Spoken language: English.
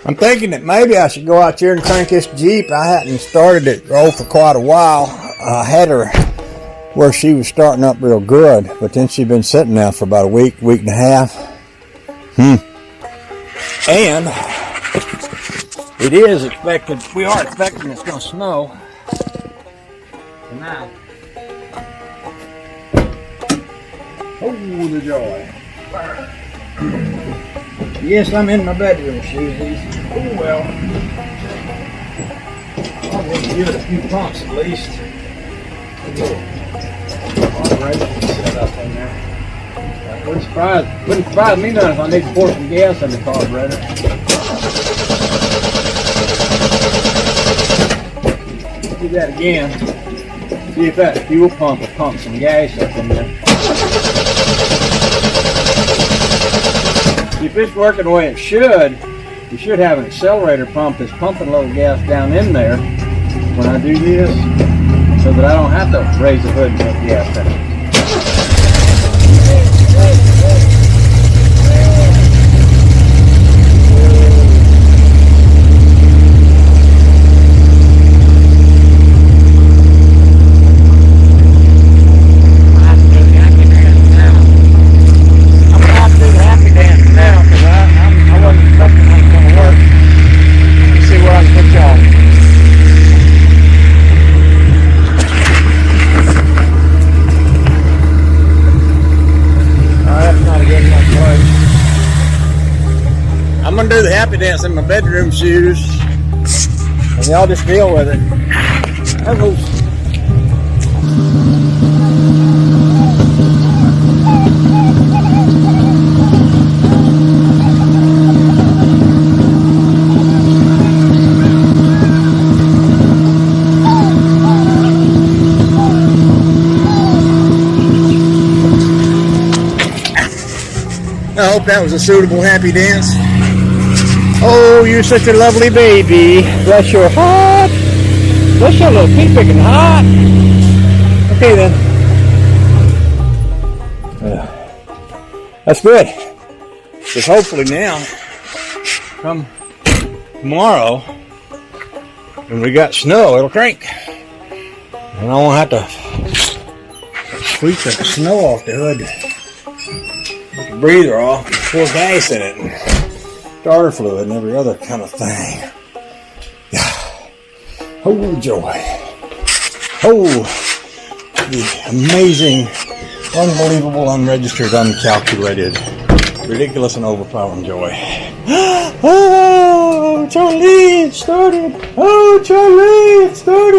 I'm thinking that maybe I should go out here and crank this Jeep. I hadn't started it for quite a while. I had her where she was starting up real good, but then she'd been sitting now for about a week and a half. And it is expected, we are expecting it's going to snow tonight. Oh, the joy. Yes, I'm in my bedroom shoes. Oh, well. I'll give it a few pumps at least. Operation set up in there. Wouldn't surprise me none if I need to pour some gas in the carburetor. Do that again. See if that fuel pump will pump some gas up in there. If it's working the way it should, you should have an accelerator pump that's pumping a little gas down in there when I do this, so that I don't have to raise the hood and put gas in it. I'm gonna do the happy dance in my bedroom shoes, and y'all just deal with it. I hope that was a suitable happy dance. Oh, you're such a lovely baby. Bless your heart. Bless your little pea picking heart. Okay then. That's good. Because hopefully now, come tomorrow, when we got snow, it'll crank. And I won't have to sweep the snow off the hood. Get the breather off, pour gas in it. Starter fluid and every other kind of thing. Oh, joy. Oh, the amazing, unbelievable, unregistered, uncalculated, ridiculous, and overpowering joy. Oh, Charlie, it started. Oh, Charlie, it started.